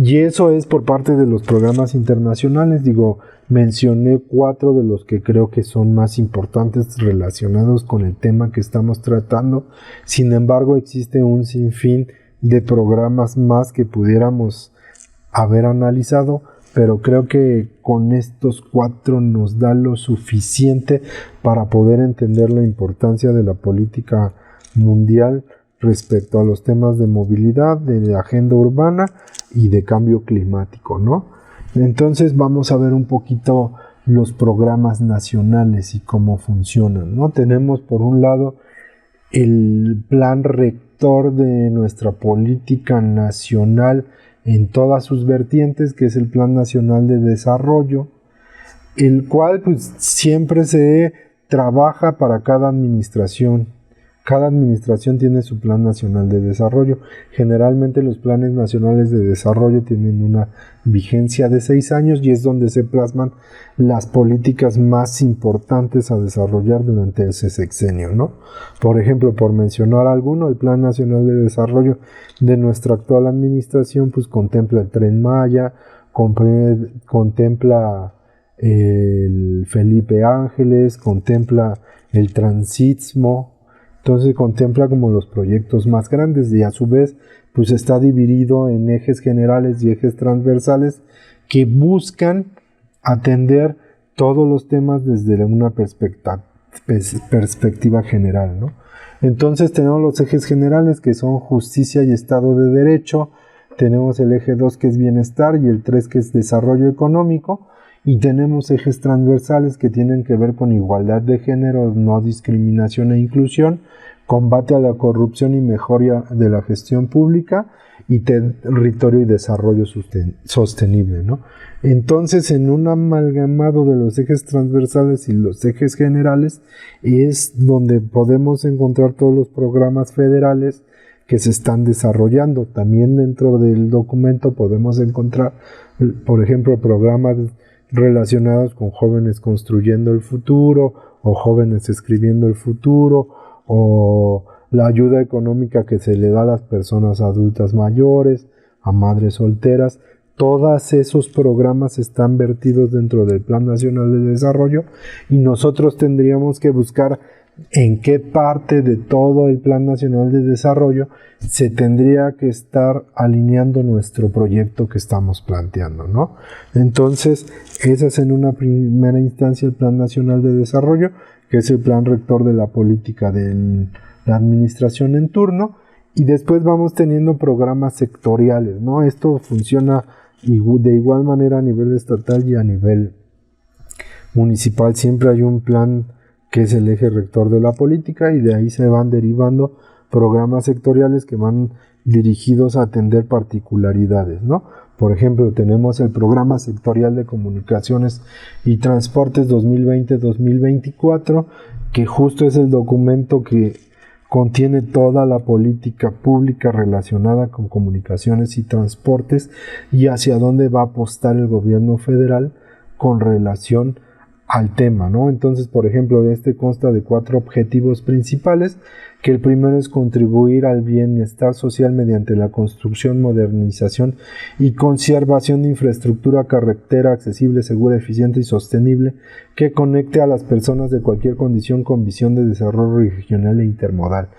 Y eso es por parte de los programas internacionales. Digo, mencioné 4 de los que creo que son más importantes relacionados con el tema que estamos tratando. Sin embargo, existe un sinfín de programas más que pudiéramos haber analizado, pero creo que con estos 4 nos da lo suficiente para poder entender la importancia de la política mundial respecto a los temas de movilidad, de agenda urbana y de cambio climático, ¿no? Entonces vamos a ver un poquito los programas nacionales y cómo funcionan, ¿no? Tenemos por un lado el plan rector de nuestra política nacional en todas sus vertientes, que es el Plan Nacional de Desarrollo, el cual pues siempre se trabaja para cada administración. Cada administración tiene su Plan Nacional de Desarrollo. Generalmente los planes nacionales de desarrollo tienen una vigencia de 6 años y es donde se plasman las políticas más importantes a desarrollar durante ese sexenio, ¿no? Por ejemplo, por mencionar alguno, el Plan Nacional de Desarrollo de nuestra actual administración pues contempla el Tren Maya, contempla el Felipe Ángeles, contempla el Transistmo. Entonces contempla como los proyectos más grandes y a su vez pues está dividido en ejes generales y ejes transversales que buscan atender todos los temas desde una perspectiva general, ¿no? Entonces tenemos los ejes generales que son justicia y Estado de Derecho, tenemos el eje 2 que es bienestar y el 3 que es desarrollo económico, y tenemos ejes transversales que tienen que ver con igualdad de género, no discriminación e inclusión, combate a la corrupción y mejora de la gestión pública y territorio y desarrollo sostenible, ¿no? Entonces, en un amalgamado de los ejes transversales y los ejes generales es donde podemos encontrar todos los programas federales que se están desarrollando. También dentro del documento podemos encontrar, por ejemplo, programas relacionados con jóvenes construyendo el futuro o jóvenes escribiendo el futuro o la ayuda económica que se le da a las personas adultas mayores, a madres solteras. Todos esos programas están vertidos dentro del Plan Nacional de Desarrollo y nosotros tendríamos que buscar en qué parte de todo el Plan Nacional de Desarrollo se tendría que estar alineando nuestro proyecto que estamos planteando, ¿no? Entonces, ese es en una primera instancia el Plan Nacional de Desarrollo, que es el plan rector de la política de la administración en turno, y después vamos teniendo programas sectoriales, ¿no? Esto funciona de igual manera a nivel estatal y a nivel municipal. Siempre hay un plan que es el eje rector de la política y de ahí se van derivando programas sectoriales que van dirigidos a atender particularidades, ¿no? Por ejemplo, tenemos el Programa Sectorial de Comunicaciones y Transportes 2020-2024, que justo es el documento que contiene toda la política pública relacionada con comunicaciones y transportes y hacia dónde va a apostar el gobierno federal con relación al tema, ¿no? Entonces, por ejemplo, este consta de 4 objetivos principales, que el primero es contribuir al bienestar social mediante la construcción, modernización y conservación de infraestructura carretera accesible, segura, eficiente y sostenible que conecte a las personas de cualquier condición con visión de desarrollo regional e intermodal.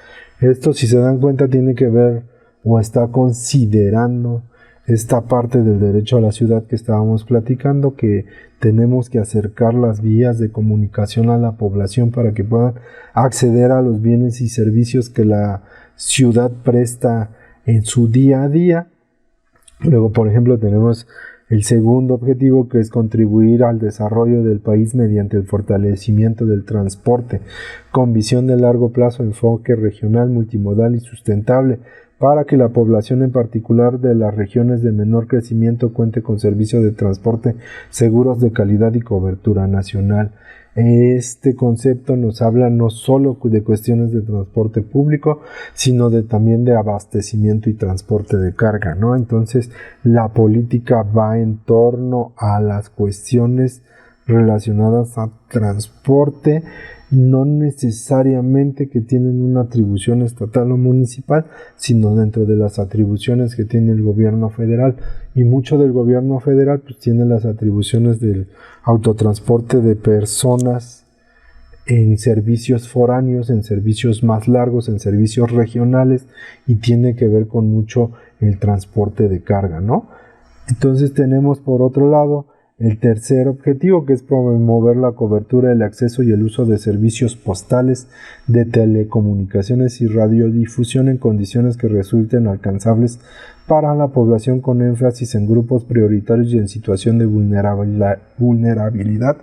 Esto, si se dan cuenta, tiene que ver o está considerando esta parte del derecho a la ciudad que estábamos platicando, que tenemos que acercar las vías de comunicación a la población para que puedan acceder a los bienes y servicios que la ciudad presta en su día a día. Luego, por ejemplo, tenemos el segundo objetivo, que es contribuir al desarrollo del país mediante el fortalecimiento del transporte con visión de largo plazo, enfoque regional, multimodal y sustentable, para que la población en particular de las regiones de menor crecimiento cuente con servicios de transporte seguros, de calidad y cobertura nacional. Este concepto nos habla no solo de cuestiones de transporte público, sino también de abastecimiento y transporte de carga, ¿no? Entonces, la política va en torno a las cuestiones relacionadas a transporte no necesariamente que tienen una atribución estatal o municipal, sino dentro de las atribuciones que tiene el gobierno federal. Y mucho del gobierno federal pues tiene las atribuciones del autotransporte de personas en servicios foráneos, en servicios más largos, en servicios regionales, y tiene que ver con mucho el transporte de carga, ¿no? Entonces tenemos por otro lado el tercer objetivo, que es promover la cobertura, el acceso y el uso de servicios postales, de telecomunicaciones y radiodifusión en condiciones que resulten alcanzables para la población, con énfasis en grupos prioritarios y en situación de vulnerabilidad,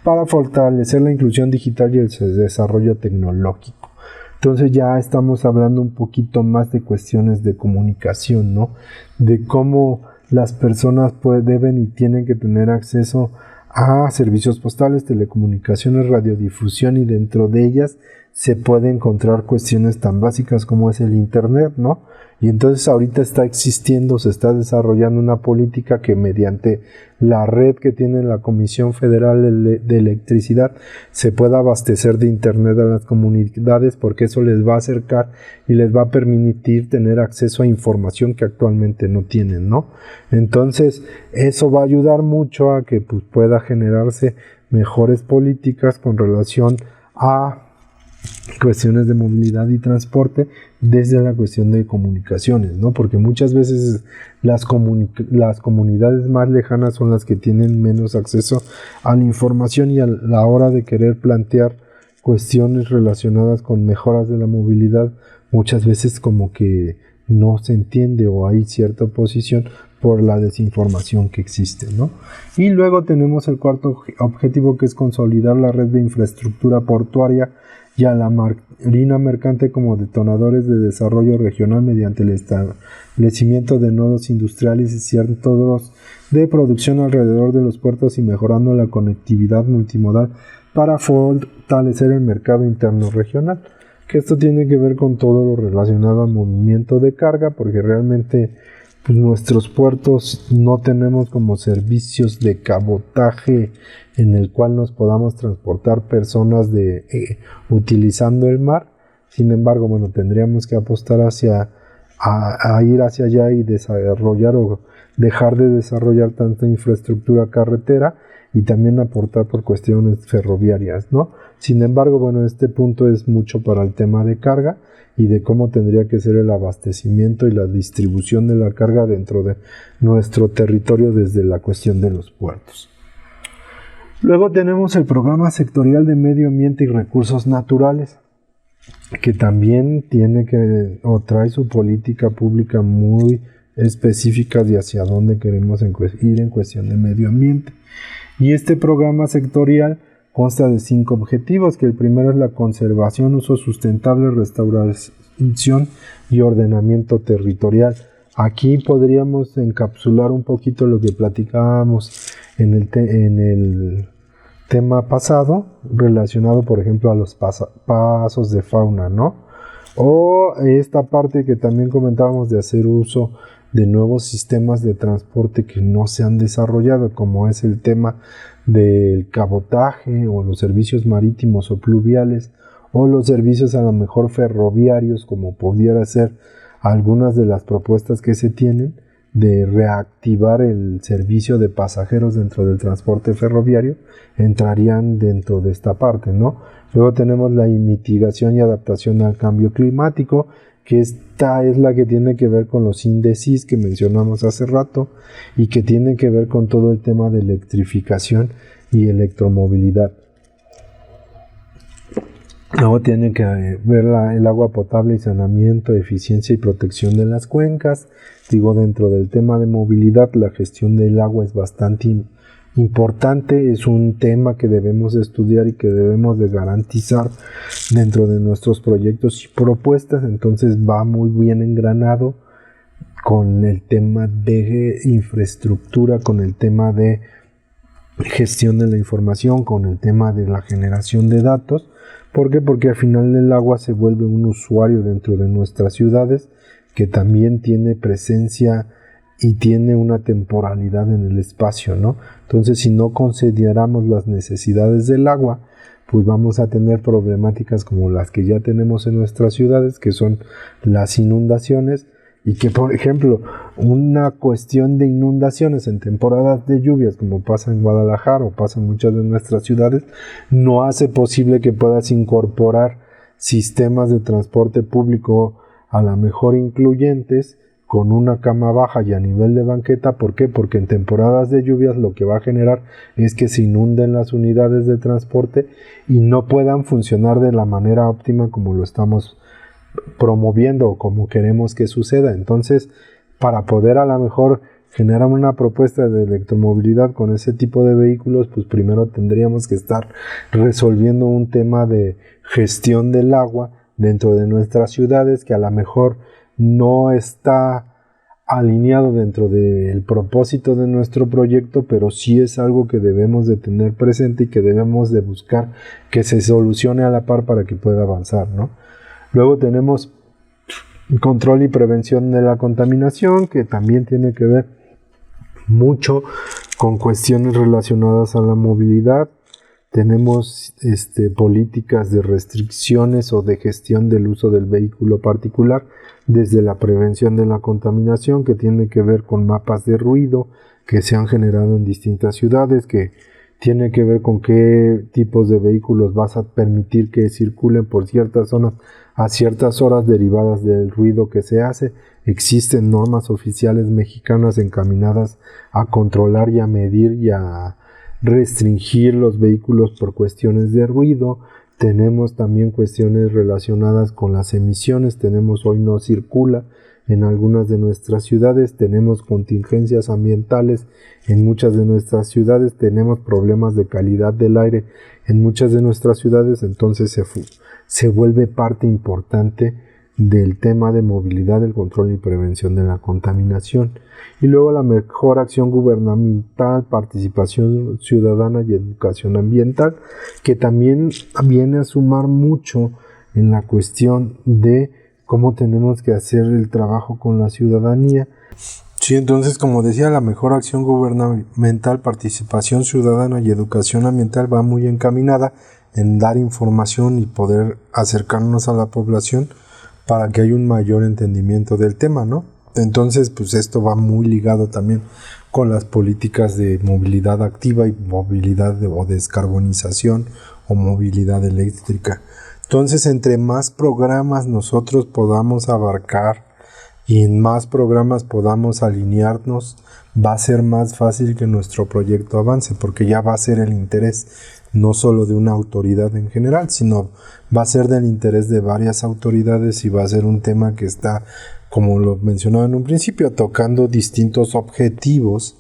para fortalecer la inclusión digital y el desarrollo tecnológico. Entonces ya estamos hablando un poquito más de cuestiones de comunicación, ¿no? De cómo las personas deben y tienen que tener acceso a servicios postales, telecomunicaciones, radiodifusión, y dentro de ellas se puede encontrar cuestiones tan básicas como es el internet, ¿no? Y entonces ahorita está existiendo, se está desarrollando una política que mediante la red que tiene la Comisión Federal de Electricidad se pueda abastecer de internet a las comunidades, porque eso les va a acercar y les va a permitir tener acceso a información que actualmente no tienen, ¿no? Entonces eso va a ayudar mucho a que pues, pueda generarse mejores políticas con relación a cuestiones de movilidad y transporte desde la cuestión de comunicaciones, ¿no? Porque muchas veces las comunidades más lejanas son las que tienen menos acceso a la información, y a la hora de querer plantear cuestiones relacionadas con mejoras de la movilidad, muchas veces como que no se entiende o hay cierta oposición por la desinformación que existe, ¿no? Y luego tenemos el cuarto objetivo, que es consolidar la red de infraestructura portuaria y a la marina mercante como detonadores de desarrollo regional mediante el establecimiento de nodos industriales y centros de producción alrededor de los puertos, y mejorando la conectividad multimodal para fortalecer el mercado interno regional. Que esto tiene que ver con todo lo relacionado al movimiento de carga, porque realmente pues, nuestros puertos no tenemos como servicios de cabotaje en el cual nos podamos transportar personas utilizando el mar. Sin embargo, bueno, tendríamos que apostar a ir hacia allá y desarrollar o dejar de desarrollar tanta infraestructura carretera, y también aportar por cuestiones ferroviarias, ¿no? Sin embargo, bueno, este punto es mucho para el tema de carga y de cómo tendría que ser el abastecimiento y la distribución de la carga dentro de nuestro territorio desde la cuestión de los puertos. Luego tenemos el programa sectorial de medio ambiente y recursos naturales, que también trae su política pública muy específica de hacia dónde queremos ir en cuestión de medio ambiente. Y este programa sectorial consta de 5 objetivos, que el primero es la conservación, uso sustentable, restauración y ordenamiento territorial. Aquí podríamos encapsular un poquito lo que platicábamos en el tema pasado, relacionado por ejemplo a los pasos de fauna, ¿no? O esta parte que también comentábamos de hacer uso de nuevos sistemas de transporte que no se han desarrollado, como es el tema del cabotaje o los servicios marítimos o pluviales, o los servicios a lo mejor ferroviarios, como pudiera ser algunas de las propuestas que se tienen de reactivar el servicio de pasajeros dentro del transporte ferroviario, entrarían dentro de esta parte, ¿no? Luego tenemos la mitigación y adaptación al cambio climático, que esta es la que tiene que ver con los índices que mencionamos hace rato y que tiene que ver con todo el tema de electrificación y electromovilidad. Luego tiene que ver el agua potable y saneamiento, eficiencia y protección de las cuencas. Digo, dentro del tema de movilidad, la gestión del agua es bastante importante, es un tema que debemos estudiar y que debemos de garantizar dentro de nuestros proyectos y propuestas. Entonces va muy bien engranado con el tema de infraestructura, con el tema de gestión de la información, con el tema de la generación de datos. ¿Por qué? Porque al final el agua se vuelve un usuario dentro de nuestras ciudades que también tiene presencia y tiene una temporalidad en el espacio, ¿no? Entonces, si no consideramos las necesidades del agua, pues vamos a tener problemáticas como las que ya tenemos en nuestras ciudades, que son las inundaciones, y que, por ejemplo, una cuestión de inundaciones en temporadas de lluvias, como pasa en Guadalajara o pasa en muchas de nuestras ciudades, no hace posible que puedas incorporar sistemas de transporte público a la mejor incluyentes con una cama baja y a nivel de banqueta. ¿Por qué? Porque en temporadas de lluvias lo que va a generar es que se inunden las unidades de transporte y no puedan funcionar de la manera óptima como lo estamos promoviendo o como queremos que suceda. Entonces, para poder a lo mejor generar una propuesta de electromovilidad con ese tipo de vehículos, pues primero tendríamos que estar resolviendo un tema de gestión del agua dentro de nuestras ciudades que a lo mejor no está alineado dentro del propósito de nuestro proyecto, pero sí es algo que debemos de tener presente y que debemos de buscar que se solucione a la par para que pueda avanzar, ¿no? Luego tenemos control y prevención de la contaminación, que también tiene que ver mucho con cuestiones relacionadas a la movilidad. Tenemos políticas de restricciones o de gestión del uso del vehículo particular, desde la prevención de la contaminación, que tiene que ver con mapas de ruido que se han generado en distintas ciudades, que tiene que ver con qué tipos de vehículos vas a permitir que circulen por ciertas zonas a ciertas horas derivadas del ruido que se hace. Existen normas oficiales mexicanas encaminadas a controlar y a medir y a restringir los vehículos por cuestiones de ruido. Tenemos también cuestiones relacionadas con las emisiones. Tenemos Hoy No Circula en algunas de nuestras ciudades, tenemos contingencias ambientales en muchas de nuestras ciudades, tenemos problemas de calidad del aire en muchas de nuestras ciudades. Entonces se vuelve parte importante del tema de movilidad, el control y prevención de la contaminación. Y luego la mejor acción gubernamental, participación ciudadana y educación ambiental, que también viene a sumar mucho en la cuestión de cómo tenemos que hacer el trabajo con la ciudadanía. Sí, entonces, como decía, la mejor acción gubernamental, participación ciudadana y educación ambiental va muy encaminada en dar información y poder acercarnos a la población para que haya un mayor entendimiento del tema, ¿no? Entonces, pues esto va muy ligado también con las políticas de movilidad activa y movilidad o descarbonización o movilidad eléctrica. Entonces, entre más programas nosotros podamos abarcar y en más programas podamos alinearnos, va a ser más fácil que nuestro proyecto avance, porque ya va a ser el interés no solo de una autoridad en general, sino va a ser del interés de varias autoridades y va a ser un tema que está, como lo mencionaba en un principio, tocando distintos objetivos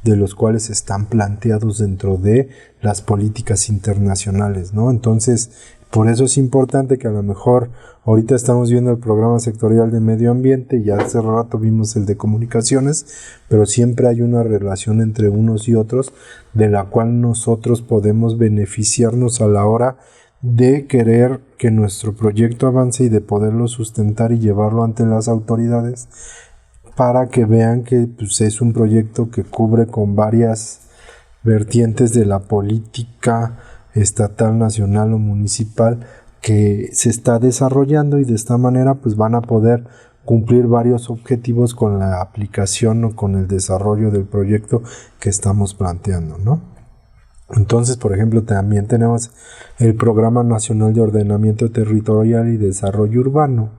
de los cuales están planteados dentro de las políticas internacionales, ¿no? Entonces, por eso es importante que a lo mejor ahorita estamos viendo el programa sectorial de medio ambiente y hace rato vimos el de comunicaciones, pero siempre hay una relación entre unos y otros de la cual nosotros podemos beneficiarnos a la hora de querer que nuestro proyecto avance y de poderlo sustentar y llevarlo ante las autoridades para que vean que pues, es un proyecto que cubre con varias vertientes de la política estatal, nacional o municipal que se está desarrollando, y de esta manera pues van a poder cumplir varios objetivos con la aplicación o con el desarrollo del proyecto que estamos planteando, ¿no? Entonces, por ejemplo, también tenemos el Programa Nacional de Ordenamiento Territorial y Desarrollo Urbano,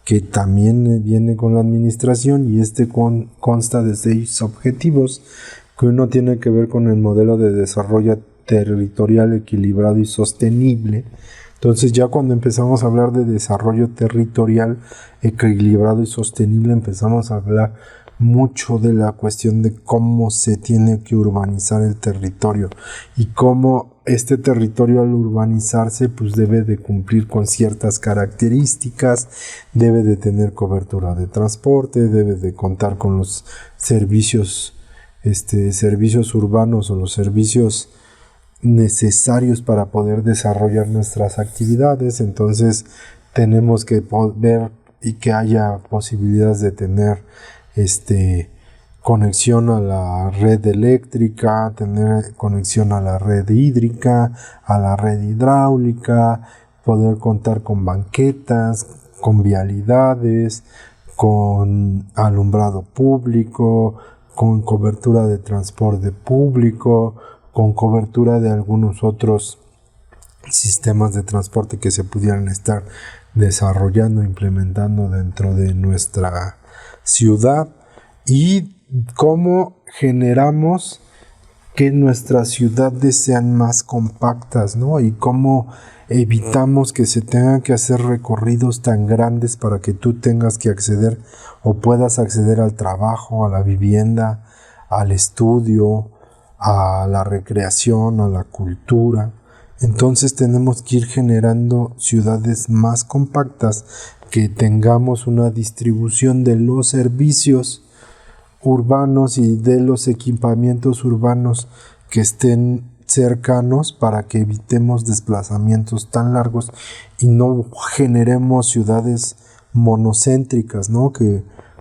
que también viene con la administración, y consta de 6 objetivos, que uno tiene que ver con el modelo de desarrollo territorial equilibrado y sostenible. Entonces, ya cuando empezamos a hablar de desarrollo territorial equilibrado y sostenible, empezamos a hablar mucho de la cuestión de cómo se tiene que urbanizar el territorio y cómo este territorio, al urbanizarse, pues debe de cumplir con ciertas características, debe de tener cobertura de transporte, debe de contar con los servicios urbanos o los servicios necesarios para poder desarrollar nuestras actividades. Entonces tenemos que ver y que haya posibilidades de tener conexión a la red eléctrica, tener conexión a la red hídrica, a la red hidráulica, poder contar con banquetas, con vialidades, con alumbrado público, con cobertura de transporte público, con cobertura de algunos otros sistemas de transporte que se pudieran estar desarrollando, implementando dentro de nuestra ciudad, y cómo generamos que nuestras ciudades sean más compactas, ¿no? Y cómo evitamos que se tengan que hacer recorridos tan grandes para que tú tengas que acceder o puedas acceder al trabajo, a la vivienda, al estudio, a la recreación, a la cultura. Entonces tenemos que ir generando ciudades más compactas, que tengamos una distribución de los servicios urbanos y de los equipamientos urbanos que estén cercanos, para que evitemos desplazamientos tan largos y no generemos ciudades monocéntricas, ¿no?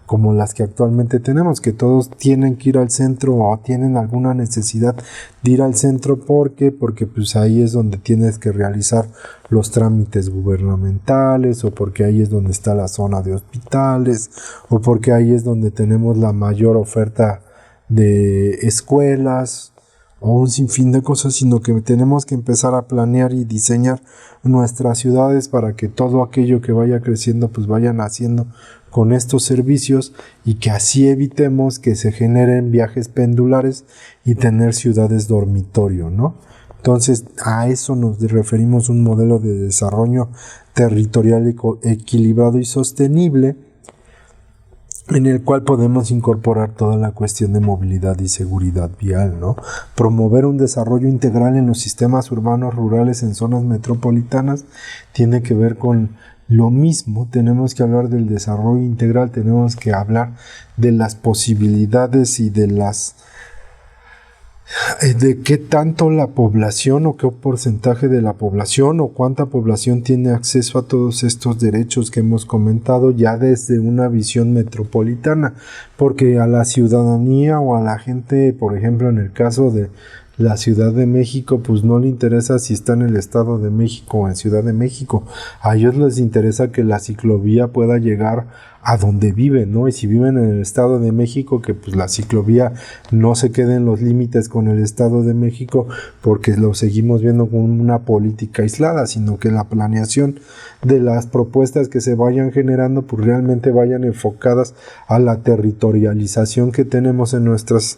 Como las que actualmente tenemos, que todos tienen que ir al centro o tienen alguna necesidad de ir al centro. Porque pues ahí es donde tienes que realizar los trámites gubernamentales, o porque ahí es donde está la zona de hospitales, o porque ahí es donde tenemos la mayor oferta de escuelas, o un sinfín de cosas, sino que tenemos que empezar a planear y diseñar nuestras ciudades para que todo aquello que vaya creciendo pues vayan haciendo con estos servicios, y que así evitemos que se generen viajes pendulares y tener ciudades dormitorio, ¿no? Entonces a eso nos referimos, un modelo de desarrollo territorial equilibrado y sostenible, en el cual podemos incorporar toda la cuestión de movilidad y seguridad vial, ¿no? Promover un desarrollo integral en los sistemas urbanos rurales en zonas metropolitanas tiene que ver con lo mismo. Tenemos que hablar del desarrollo integral, tenemos que hablar de las posibilidades y de qué tanto la población, o qué porcentaje de la población, o cuánta población tiene acceso a todos estos derechos que hemos comentado, ya desde una visión metropolitana, porque a la ciudadanía o a la gente, por ejemplo, en el caso de la Ciudad de México, pues no le interesa si está en el Estado de México o en Ciudad de México. A ellos les interesa que la ciclovía pueda llegar a donde viven, ¿no? Y si viven en el Estado de México, que pues la ciclovía no se quede en los límites con el Estado de México, porque lo seguimos viendo como una política aislada, sino que la planeación de las propuestas que se vayan generando pues realmente vayan enfocadas a la territorialización que tenemos en nuestras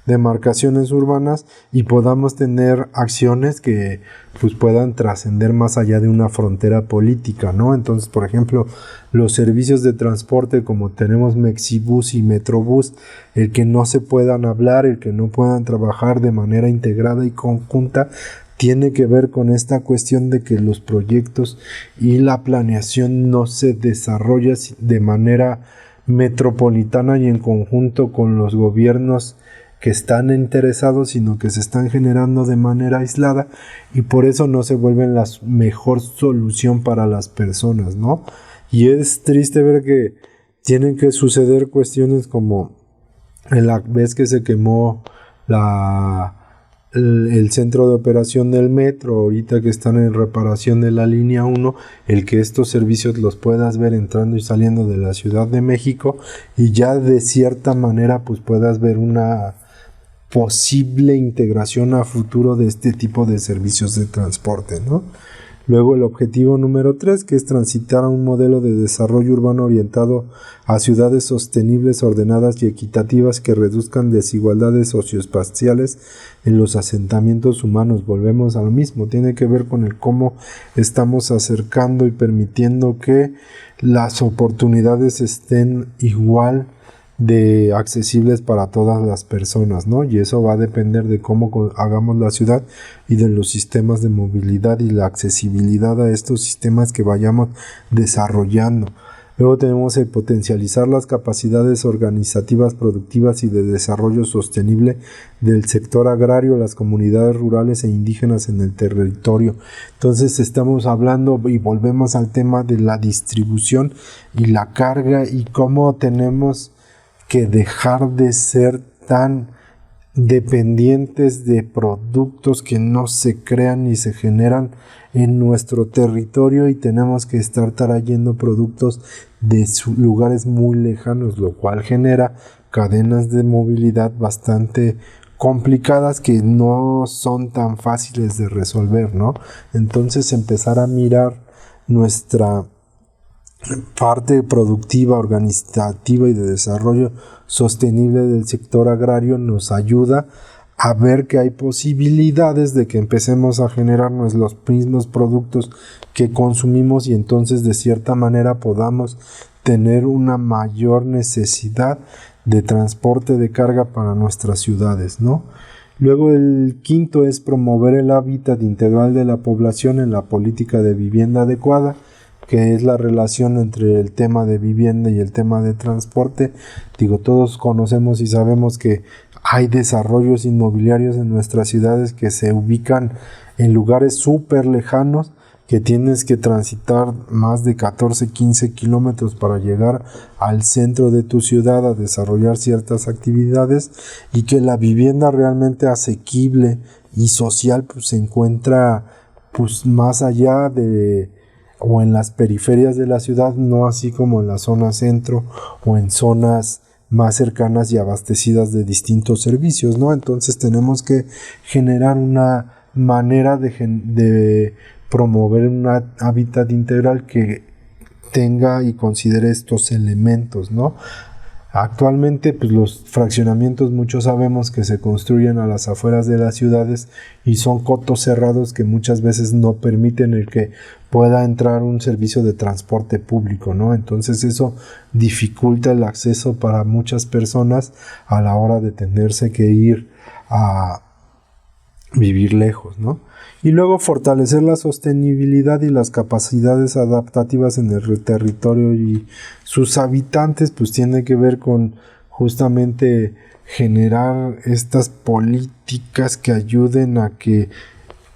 demarcaciones urbanas, y podamos tener acciones que pues puedan trascender más allá de una frontera política, ¿no? Entonces, por ejemplo, los servicios de transporte como tenemos Mexibus y Metrobús, el que no se puedan hablar, el que no puedan trabajar de manera integrada y conjunta, tiene que ver con esta cuestión de que los proyectos y la planeación no se desarrolla de manera metropolitana y en conjunto con los gobiernos que están interesados, sino que se están generando de manera aislada, y por eso no se vuelven la mejor solución para las personas, ¿no? Y es triste ver que tienen que suceder cuestiones como en la vez que se quemó el centro de operación del metro, ahorita que están en reparación de la línea 1, el que estos servicios los puedas ver entrando y saliendo de la Ciudad de México, y ya de cierta manera pues puedas ver una posible integración a futuro de este tipo de servicios de transporte, ¿no? Luego el objetivo número 3, que es transitar a un modelo de desarrollo urbano orientado a ciudades sostenibles, ordenadas y equitativas que reduzcan desigualdades socioespaciales en los asentamientos humanos. Volvemos a lo mismo, tiene que ver con el cómo estamos acercando y permitiendo que las oportunidades estén igual de accesibles para todas las personas, ¿no? Y eso va a depender de cómo hagamos la ciudad y de los sistemas de movilidad y la accesibilidad a estos sistemas que vayamos desarrollando. Luego tenemos el potencializar las capacidades organizativas, productivas y de desarrollo sostenible del sector agrario, las comunidades rurales e indígenas en el territorio. Entonces estamos hablando y volvemos al tema de la distribución y la carga, y cómo tenemos que dejar de ser tan dependientes de productos que no se crean ni se generan en nuestro territorio, y tenemos que estar trayendo productos de lugares muy lejanos, lo cual genera cadenas de movilidad bastante complicadas que no son tan fáciles de resolver, ¿no? Entonces empezar a mirar nuestra parte productiva, organizativa y de desarrollo sostenible del sector agrario nos ayuda a ver que hay posibilidades de que empecemos a generarnos los mismos productos que consumimos, y entonces de cierta manera podamos tener una mayor necesidad de transporte de carga para nuestras ciudades, ¿no? Luego el quinto es promover el hábitat integral de la población en la política de vivienda adecuada, que es la relación entre el tema de vivienda y el tema de transporte. Digo, todos conocemos y sabemos que hay desarrollos inmobiliarios en nuestras ciudades que se ubican en lugares súper lejanos, que tienes que transitar más de 14, 15 kilómetros para llegar al centro de tu ciudad a desarrollar ciertas actividades, y que la vivienda realmente asequible y social pues se encuentra pues más allá de o en las periferias de la ciudad, no así como en la zona centro o en zonas más cercanas y abastecidas de distintos servicios, ¿no? Entonces tenemos que generar una manera de promover un hábitat integral que tenga y considere estos elementos, ¿no? Actualmente, pues los fraccionamientos, muchos sabemos que se construyen a las afueras de las ciudades y son cotos cerrados que muchas veces no permiten el que pueda entrar un servicio de transporte público, ¿no? Entonces eso dificulta el acceso para muchas personas a la hora de tenerse que ir a vivir lejos, ¿no? Y luego fortalecer la sostenibilidad y las capacidades adaptativas en el territorio y sus habitantes, pues tiene que ver con justamente generar estas políticas que ayuden a que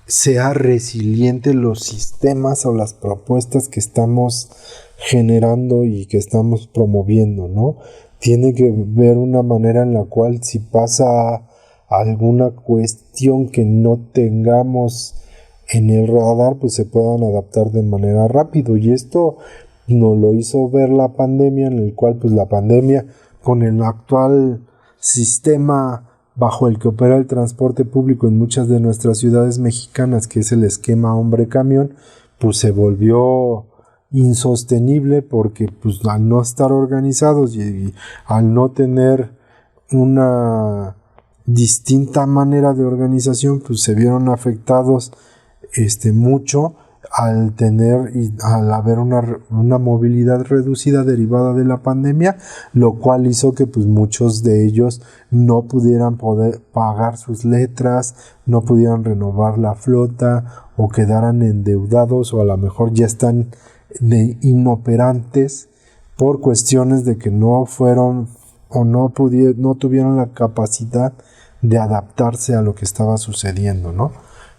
sea resiliente los sistemas o las propuestas que estamos generando y que estamos promoviendo, ¿no? Tiene que ver una manera en la cual si pasa alguna cuestión que no tengamos en el radar, pues se puedan adaptar de manera rápido. Y esto nos lo hizo ver la pandemia, en el cual pues la pandemia, con el actual sistema bajo el que opera el transporte público en muchas de nuestras ciudades mexicanas, que es el esquema hombre-camión, pues se volvió insostenible, porque pues al no estar organizados y al no tener una distinta manera de organización, pues se vieron afectados mucho al tener y al haber una movilidad reducida derivada de la pandemia, lo cual hizo que pues muchos de ellos no pudieran poder pagar sus letras, no pudieran renovar la flota o quedaran endeudados, o a lo mejor ya están inoperantes por cuestiones de que no fueron o no tuvieron la capacidad de adaptarse a lo que estaba sucediendo, ¿no?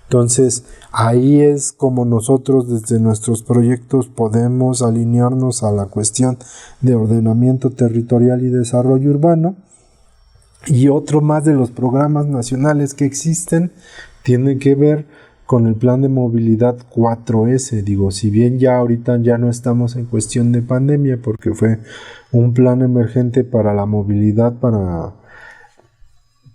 Entonces, ahí es como nosotros desde nuestros proyectos podemos alinearnos a la cuestión de ordenamiento territorial y desarrollo urbano. Y otro más de los programas nacionales que existen tiene que ver con el plan de movilidad 4S. Digo, si bien ya ahorita ya no estamos en cuestión de pandemia, porque fue un plan emergente para la movilidad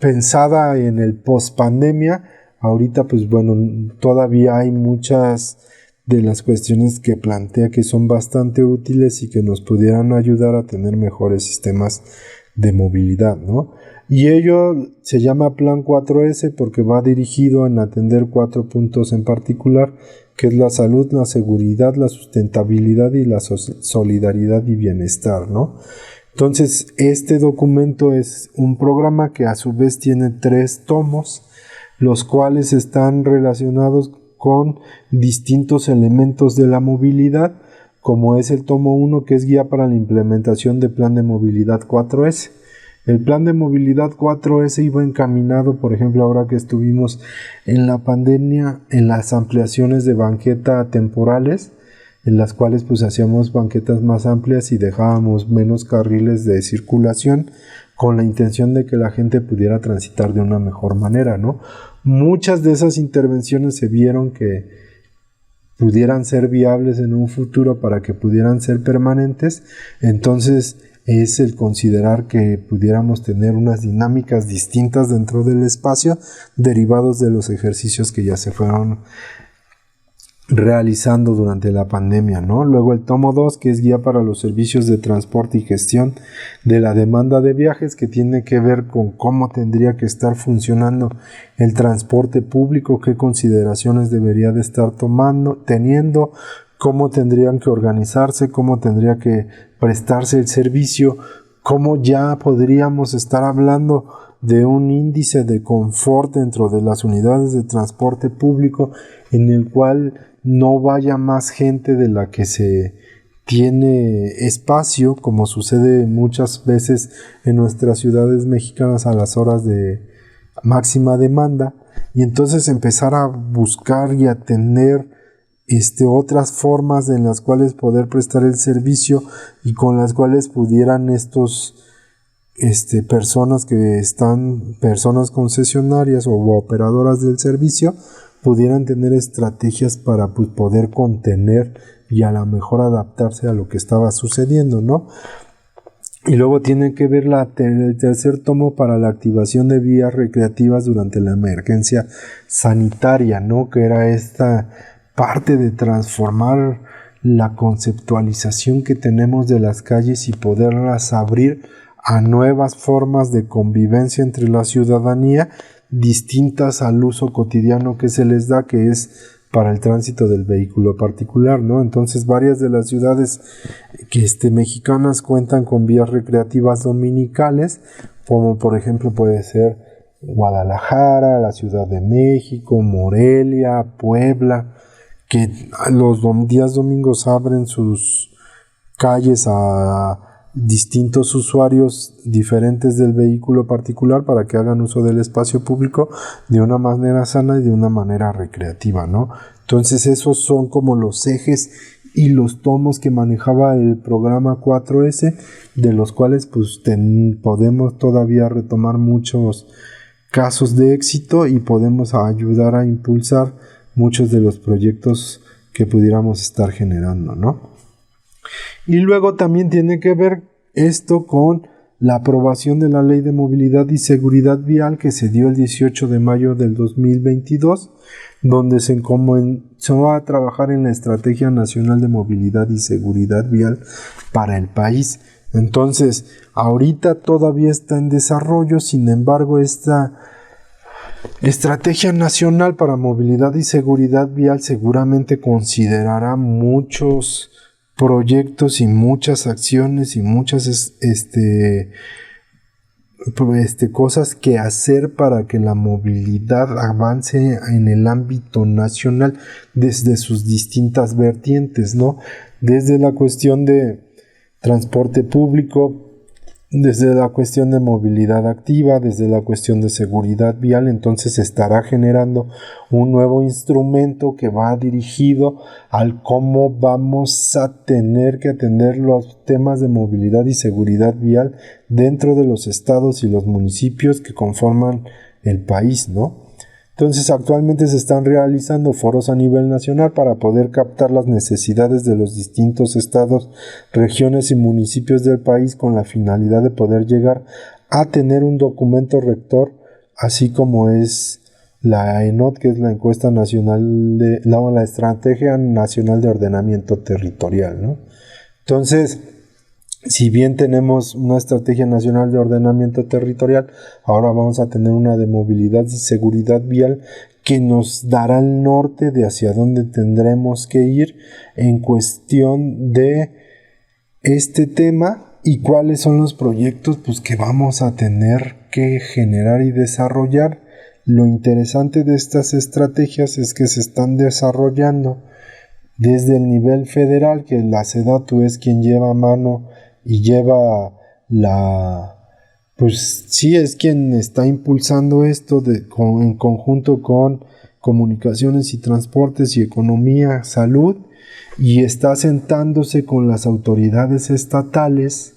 pensada en el post-pandemia, ahorita pues bueno, todavía hay muchas de las cuestiones que plantea que son bastante útiles y que nos pudieran ayudar a tener mejores sistemas de movilidad, ¿no? Y ello se llama Plan 4S porque va dirigido en atender 4 puntos en particular, que es la salud, la seguridad, la sustentabilidad y la solidaridad y bienestar, ¿no? Entonces, este documento es un programa que a su vez tiene 3 tomos, los cuales están relacionados con distintos elementos de la movilidad, como es el tomo 1, que es guía para la implementación del Plan de Movilidad 4S. El Plan de Movilidad 4S iba encaminado, por ejemplo, ahora que estuvimos en la pandemia, en las ampliaciones de banqueta temporales, en las cuales pues hacíamos banquetas más amplias y dejábamos menos carriles de circulación con la intención de que la gente pudiera transitar de una mejor manera, ¿no? Muchas de esas intervenciones se vieron que pudieran ser viables en un futuro para que pudieran ser permanentes, entonces es el considerar que pudiéramos tener unas dinámicas distintas dentro del espacio derivados de los ejercicios que ya se fueron realizando durante la pandemia, ¿no? Luego el tomo 2, que es guía para los servicios de transporte y gestión de la demanda de viajes, que tiene que ver con cómo tendría que estar funcionando el transporte público, qué consideraciones debería de estar teniendo, cómo tendrían que organizarse, cómo tendría que prestarse el servicio, cómo ya podríamos estar hablando de un índice de confort dentro de las unidades de transporte público en el cual no vaya más gente de la que se tiene espacio, como sucede muchas veces en nuestras ciudades mexicanas a las horas de máxima demanda, y entonces empezar a buscar y a tener otras formas en las cuales poder prestar el servicio y con las cuales pudieran personas concesionarias o operadoras del servicio pudieran tener estrategias para pues, poder contener y a lo mejor adaptarse a lo que estaba sucediendo, ¿no? Y luego tiene que ver el tercer tomo para la activación de vías recreativas durante la emergencia sanitaria, ¿no? Que era esta parte de transformar la conceptualización que tenemos de las calles y poderlas abrir a nuevas formas de convivencia entre la ciudadanía distintas al uso cotidiano que se les da, que es para el tránsito del vehículo particular, ¿no? Entonces varias de las ciudades mexicanas cuentan con vías recreativas dominicales, como por ejemplo puede ser Guadalajara, la Ciudad de México, Morelia, Puebla, que los días domingos abren sus calles a distintos usuarios diferentes del vehículo particular para que hagan uso del espacio público de una manera sana y de una manera recreativa, ¿no? Entonces esos son como los ejes y los tomos que manejaba el programa 4S, de los cuales pues podemos todavía retomar muchos casos de éxito y podemos ayudar a impulsar muchos de los proyectos que pudiéramos estar generando, ¿no? Y luego también tiene que ver esto con la aprobación de la Ley de Movilidad y Seguridad Vial que se dio el 18 de mayo del 2022, donde se comenzó a trabajar en la Estrategia Nacional de Movilidad y Seguridad Vial para el país. Entonces, ahorita todavía está en desarrollo, sin embargo, esta Estrategia Nacional para Movilidad y Seguridad Vial seguramente considerará muchos proyectos y muchas acciones y muchas cosas que hacer para que la movilidad avance en el ámbito nacional desde sus distintas vertientes, ¿no? Desde la cuestión de transporte público, desde la cuestión de movilidad activa, desde la cuestión de seguridad vial. Entonces estará generando un nuevo instrumento que va dirigido al cómo vamos a tener que atender los temas de movilidad y seguridad vial dentro de los estados y los municipios que conforman el país, ¿no? Entonces actualmente se están realizando foros a nivel nacional para poder captar las necesidades de los distintos estados, regiones y municipios del país con la finalidad de poder llegar a tener un documento rector, así como es la ENOT, que es la encuesta nacional la Estrategia Nacional de Ordenamiento Territorial, ¿no? Entonces, si bien tenemos una estrategia nacional de ordenamiento territorial, ahora vamos a tener una de movilidad y seguridad vial que nos dará el norte de hacia dónde tendremos que ir en cuestión de este tema y cuáles son los proyectos pues, que vamos a tener que generar y desarrollar. Lo interesante de estas estrategias es que se están desarrollando desde el nivel federal, que la SEDATU es quien lleva a mano y lleva pues sí es quien está impulsando esto en conjunto con comunicaciones y transportes y economía, salud, y está sentándose con las autoridades estatales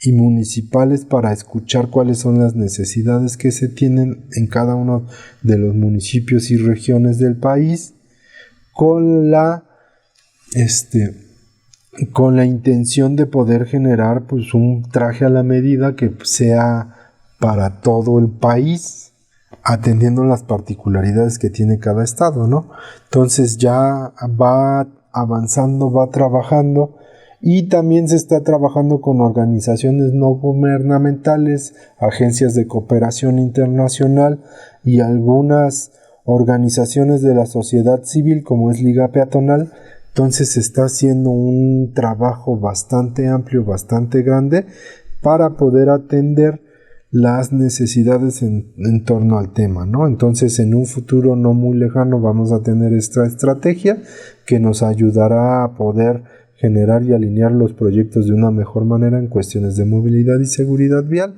y municipales para escuchar cuáles son las necesidades que se tienen en cada uno de los municipios y regiones del país, con la intención de poder generar pues un traje a la medida que sea para todo el país, atendiendo las particularidades que tiene cada estado, ¿no? Entonces ya va avanzando, va trabajando, y también se está trabajando con organizaciones no gubernamentales, agencias de cooperación internacional y algunas organizaciones de la sociedad civil como es Liga Peatonal. Entonces se está haciendo un trabajo bastante amplio, bastante grande para poder atender las necesidades en torno al tema, ¿no? Entonces en un futuro no muy lejano vamos a tener esta estrategia que nos ayudará a poder generar y alinear los proyectos de una mejor manera en cuestiones de movilidad y seguridad vial.